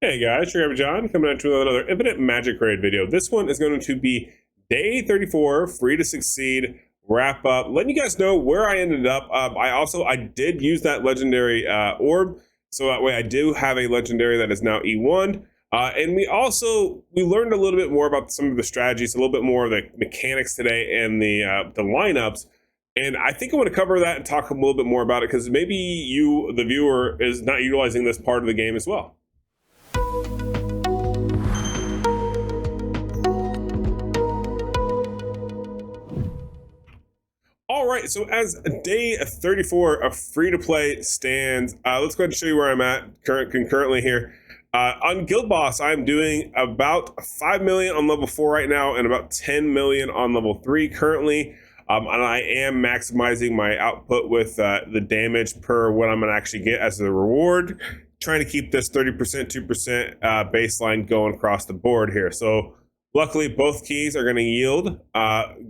Hey guys, Trevor John coming at you with another Infinite Magicraid video. This one is going to be day 34, free to succeed wrap up, letting you guys know where I ended up. I did use that legendary orb, so that way I do have a legendary that is now E1. And we learned a little bit more about some of the strategies, a little bit more of the mechanics today and the lineups. And I think I want to cover that and talk a little bit more about it because maybe you, the viewer, is not utilizing this part of the game as well. All right, so as day 34 of free-to-play stands, let's go ahead and show you where I'm at concurrently here. On Guild Boss, I'm doing about 5 million on level 4 right now and about 10 million on level 3 currently. And I am maximizing my output with the damage per what I'm going to actually get as the reward, trying to keep this 30%, 2% baseline going across the board here. So luckily, both keys are going to yield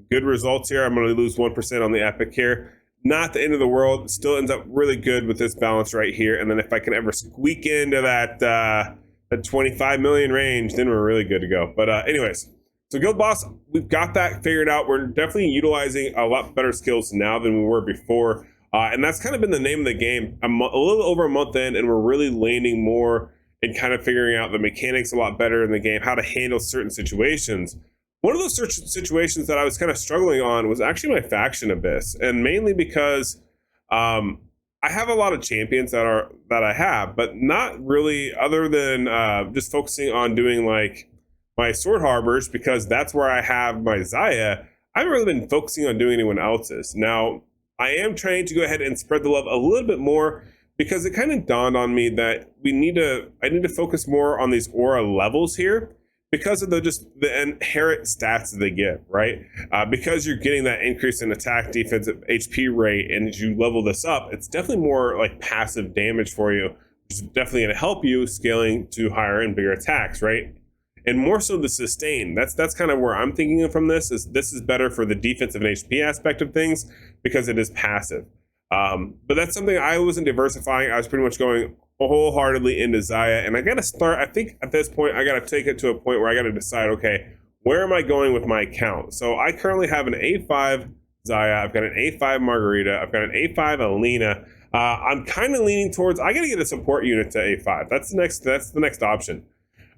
good results here. I'm going to lose 1% on the epic here. Not the end of the world. Still ends up really good with this balance right here. And then if I can ever squeak into that 25 million range, then we're really good to go. But anyways, so Guild Boss, we've got that figured out. We're definitely utilizing a lot better skills now than we were before. And that's kind of been the name of the game. A little over a month in, and we're really leaning more and kind of figuring out the mechanics a lot better in the game, how to handle certain situations. One of those situations that I was kind of struggling on was actually my faction abyss, and mainly because I have a lot of champions that I have, but not really other than just focusing on doing like my sword harbors because that's where I have my Zaya. I haven't really been focusing on doing anyone else's. Now I am trying to go ahead and spread the love a little bit more, because it kind of dawned on me that I need to focus more on these aura levels here because of the inherent stats that they give, right? Because you're getting that increase in attack, defensive, HP rate, and as you level this up, it's definitely more like passive damage for you, which is definitely going to help you scaling to higher and bigger attacks, right? And more so the sustain. That's kind of where I'm thinking from this is better for the defensive and HP aspect of things because it is passive. But that's something I wasn't diversifying. I was pretty much going wholeheartedly into Zaya, and I got to start. I think at this point, I got to take it to a point where I got to decide, okay, where am I going with my account? So I currently have an A5 Zaya. I've got an A5 Margarita. I've got an A5 Alina. I'm kind of leaning towards. I got to get a support unit to A5. That's the next option.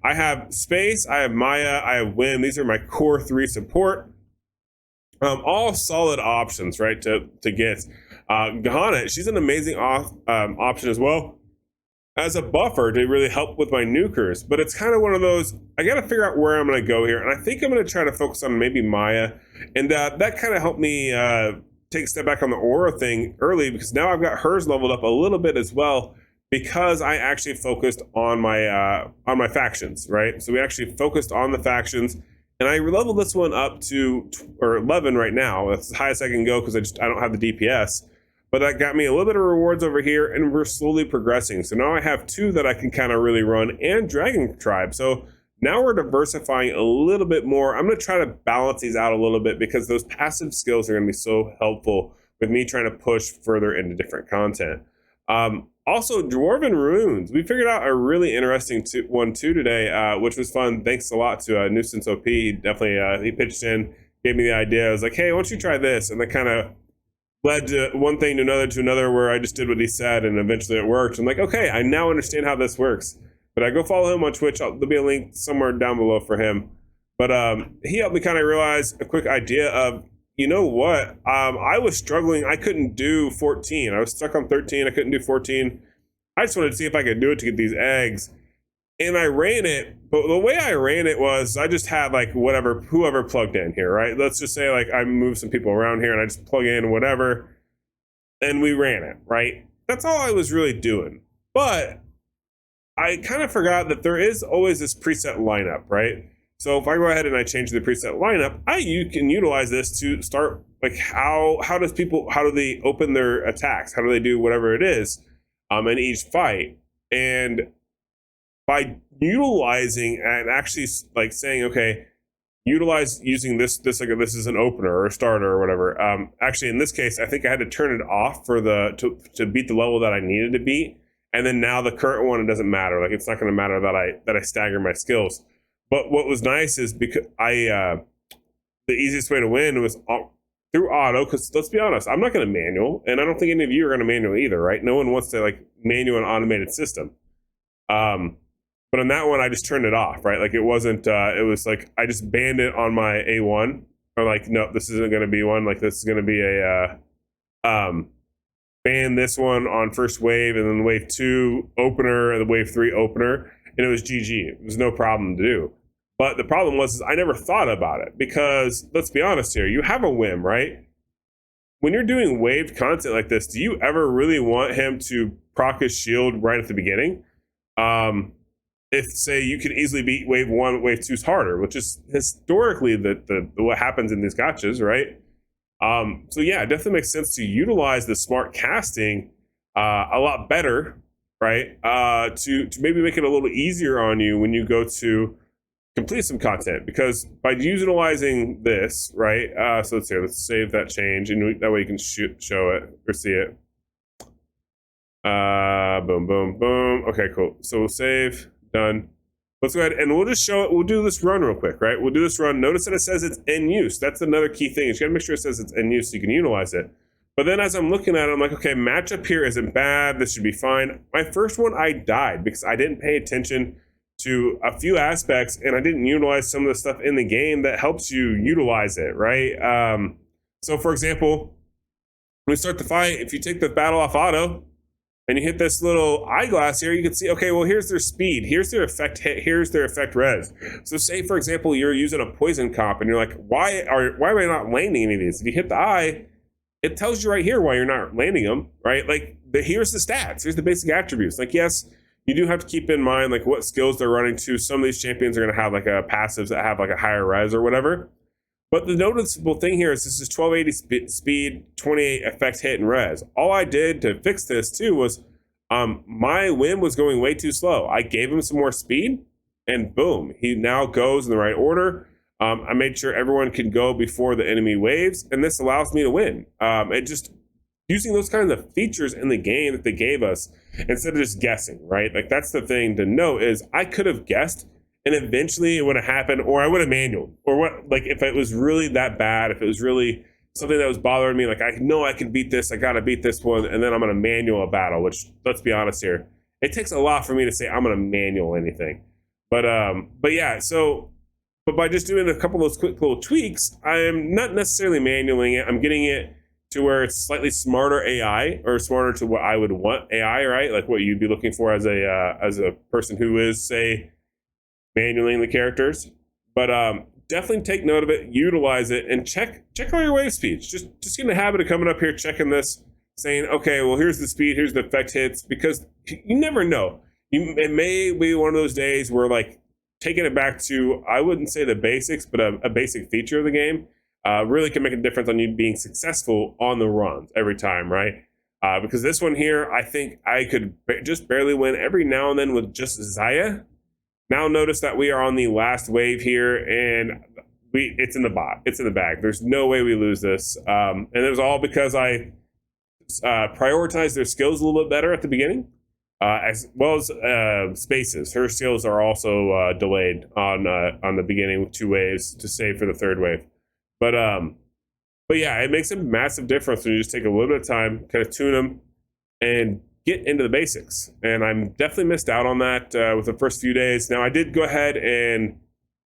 I have Space. I have Maya. I have Win. These are my core 3 support. All solid options, right? To get. Gahana, she's an amazing option as well as a buffer to really help with my nukers. But it's kind of one of those, I got to figure out where I'm going to go here. And I think I'm going to try to focus on maybe Maya. And that kind of helped me take a step back on the aura thing early, because now I've got hers leveled up a little bit as well, because I actually focused on my factions, right? So we actually focused on the factions. And I leveled this one up to 11 right now. That's the highest I can go because I don't have the DPS. But that got me a little bit of rewards over here, and we're slowly progressing. So now I have 2 that I can kind of really run, and Dragon Tribe. So now we're diversifying a little bit more. I'm going to try to balance these out a little bit because those passive skills are going to be so helpful with me trying to push further into different content. Also, Dwarven Runes. We figured out a really interesting one too today, which was fun. Thanks a lot to Nuisance OP. He definitely he pitched in, gave me the idea. I was like, hey, why don't you try this? And that kind of led to one thing to another, where I just did what he said, and eventually it worked. I'm like, okay, I now understand how this works. But I go follow him on Twitch. There'll be a link somewhere down below for him. But he helped me kind of realize a quick idea of, you know what? I was struggling. I couldn't do 14. I was stuck on 13. I couldn't do 14. I just wanted to see if I could do it to get these eggs. And I ran it, but the way I ran it was I just had like whoever plugged in here, right? Let's just say like I moved some people around here and I just plug in whatever, and we ran it, right? That's all I was really doing. But I kind of forgot that there is always this preset lineup, right? So if I go ahead and I change the preset lineup, you can utilize this to start like how do they open their attacks? How do they do whatever it is in each fight? And by utilizing and actually like saying, okay, utilize using this like this is an opener or a starter or whatever. Actually, in this case, I think I had to turn it off for to beat the level that I needed to beat. And then now the current one, it doesn't matter. Like it's not going to matter that I stagger my skills. But what was nice is because the easiest way to win was through auto, because let's be honest, I'm not going to manual, and I don't think any of you are going to manual either, right? No one wants to like manual an automated system. But on that one, I just turned it off, right? Like it wasn't, it was like, I just banned it on my A1, or like, no, this isn't going to be one. Like this is going to be a, ban this one on first wave, and then wave 2 opener, and the wave 3 opener. And it was GG. It was no problem to do. But the problem was is I never thought about it, because let's be honest here, you have a whim, right? When you're doing waved content like this, do you ever really want him to proc his shield right at the beginning? If say you can easily beat wave 1, wave 2's harder, which is historically the what happens in these gotchas, right? So yeah, it definitely makes sense to utilize the smart casting a lot better, right? To maybe make it a little easier on you when you go to complete some content, because by utilizing this, right? So let's save that change, and that way you can show it or see it. Boom, boom, boom. Okay, cool. So we'll save. Done. Let's go ahead and we'll just show it. We'll do this run real quick, right? We'll do this run. Notice that it says it's in use. That's another key thing. You gotta make sure it says it's in use so you can utilize it. But then as I'm looking at it, I'm like, okay, matchup here isn't bad. This should be fine. My first one, I died because I didn't pay attention to a few aspects, and I didn't utilize some of the stuff in the game that helps you utilize it, right? So for example, when we start the fight, if you take the battle off auto, and you hit this little eyeglass here, you can see, okay, well, here's their speed, here's their effect hit, here's their effect res. So say, for example, you're using a poison comp, and you're like, why am I not landing any of these? If you hit the eye, it tells you right here why you're not landing them, right? Like, here's the stats, here's the basic attributes. Like, yes, you do have to keep in mind, like, what skills they're running to. Some of these champions are going to have, like, a passives that have, like, a higher res or whatever. But the noticeable thing here is this is 1280 speed, 28 effect hit and res. All I did to fix this too was my win was going way too slow. I gave him some more speed, and boom, he now goes in the right order. I made sure everyone can go before the enemy waves, and this allows me to win. It just using those kinds of features in the game that they gave us instead of just guessing, right? Like that's the thing to note is I could have guessed, and eventually it would have happened, or I would have manual, or what, like if it was really that bad, if it was really something that was bothering me, like I know I can beat this, I gotta beat this one, and then I'm gonna manual a battle, which let's be honest here, it takes a lot for me to say I'm gonna manual anything. But yeah, but by just doing a couple of those quick little tweaks, I am not necessarily manualing it, I'm getting it to where it's slightly smarter AI, or smarter to what I would want AI, right? Like what you'd be looking for as a person who is, say, manualing the characters. But definitely take note of it, utilize it, and check all your wave speeds. Just get in the habit of coming up here, checking this, saying, okay, well, here's the speed, here's the effect hits, because you never know. It may be one of those days where, like, taking it back to, I wouldn't say the basics, but a basic feature of the game really can make a difference on you being successful on the runs every time, right? Because this one here, I think I could just barely win every now and then with just Zaya. Now notice that we are on the last wave here, and it's in the bot. It's in the bag. There's no way we lose this. And it was all because I prioritized their skills a little bit better at the beginning, as well as Spaces. Her skills are also delayed on the beginning with 2 waves to save for the 3rd wave. But yeah, it makes a massive difference when you just take a little bit of time, kind of tune them, and get into the basics. And I'm definitely missed out on that with the first few days. Now I did go ahead and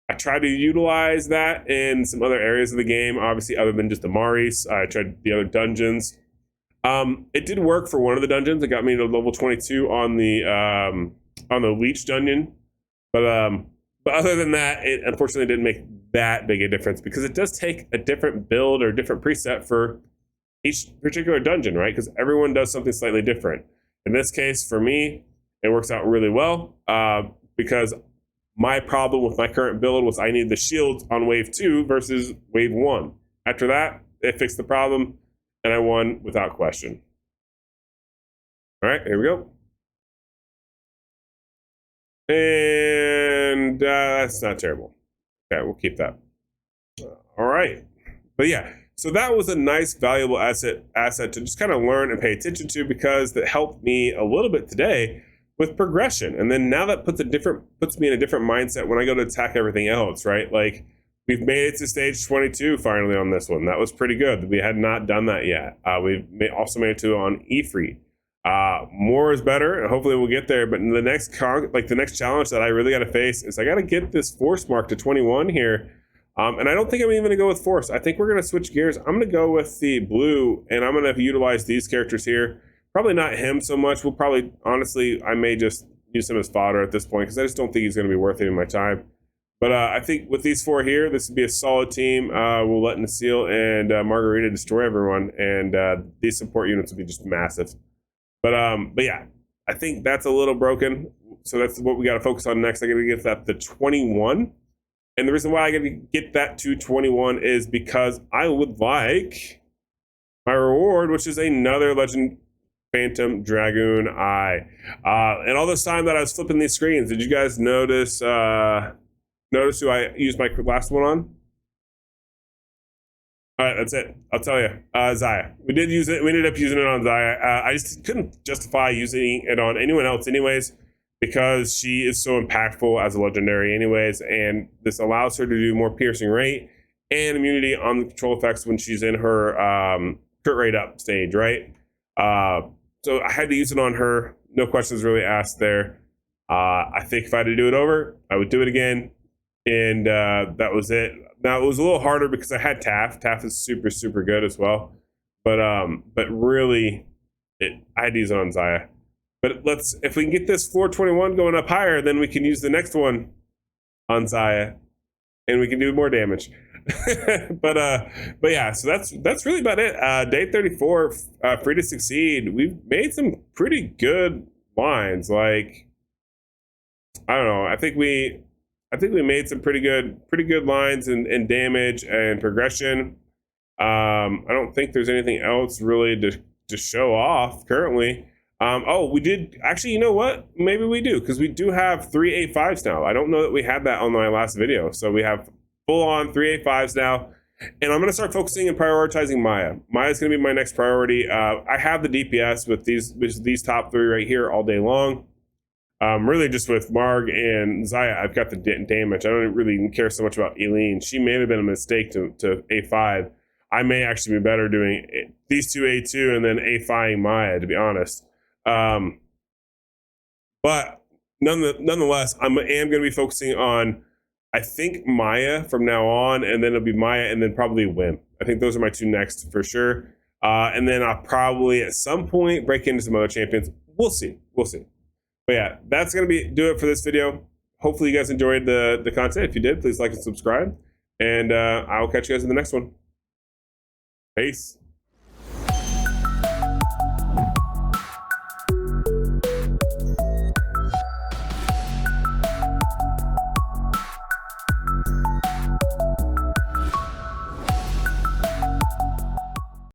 I tried to utilize that in some other areas of the game, obviously other than just the Maris. I tried the other dungeons. It did work for one of the dungeons. It got me to level 22 on the Leech dungeon. But other than that, it unfortunately didn't make that big a difference, because it does take a different build or different preset for each particular dungeon, right? Because everyone does something slightly different. In this case, for me, it works out really well because my problem with my current build was I need the shields on wave 2 versus wave 1. After that, it fixed the problem, and I won without question. All right, here we go. And that's not terrible. Okay, we'll keep that. All right. But yeah, So that was a nice, valuable asset to just kind of learn and pay attention to, because that helped me a little bit today with progression. And then now that puts me in a different mindset when I go to attack everything else, right? Like, we've made it to stage 22 finally on this one. That was pretty good. We had not done that yet. Also made it to on Efreet. More is better, and hopefully we'll get there. But in the next challenge that I really got to face is I got to get this force mark to 21 here. And I don't think I'm even going to go with force. I think we're going to switch gears. I'm going to go with the blue, and I'm going to utilize these characters here. Probably not him so much. We'll probably, honestly, I may just use him as fodder at this point, because I just don't think he's going to be worth any of my time. But I think with these four here, this would be a solid team. We'll let Nasil and Margarita destroy everyone, and these support units will be just massive. But yeah, I think that's a little broken. So that's what we got to focus on next. I got to get that to 21. And the reason why I got to get that to 21 is because I would like my reward, which is another Legend Phantom Dragoon Eye. And all this time that I was flipping these screens, did you guys notice who I used my last one on? All right, that's it. I'll tell you. Xayah. We did use it. We ended up using it on Xayah. I just couldn't justify using it on anyone else anyways, because she is so impactful as a legendary anyways, and this allows her to do more piercing rate and immunity on the control effects when she's in her crit rate up stage, right? So I had to use it on her. No questions really asked there. I think if I had to do it over, I would do it again. And that was it. Now, it was a little harder because I had Taff. Taff is super, super good as well. But really, I had to use it on Xayah. But if we can get this floor 21 going up higher, then we can use the next one on Xayah, and we can do more damage. but yeah, so that's really about it. Day 34, free to succeed. We've made some pretty good lines. Like, I don't know. I think we made some pretty good lines in damage and progression. I don't think there's anything else really to show off currently. Oh, we did actually. You know what? Maybe we do, because we do have 3 A5s now. I don't know that we had that on my last video. So we have full on 3 A5s now, and I'm going to start focusing and prioritizing Maya. Maya's going to be my next priority. I have the DPS with these top 3 right here all day long. Really just with Marg and Xayah, I've got the damage. I don't really even care so much about Eileen. She may have been a mistake to A5. I may actually be better doing these two A2 and then A5ing Maya, to be honest. But nonetheless, I am going to be focusing on, I think, Maya from now on, and then it'll be Maya and then probably Wim. I think those are my 2 next for sure. And then I'll probably at some point break into some other champions. We'll see. But yeah, that's going to do it for this video. Hopefully you guys enjoyed the content. If you did, please like and subscribe. And I will catch you guys in the next one. Peace.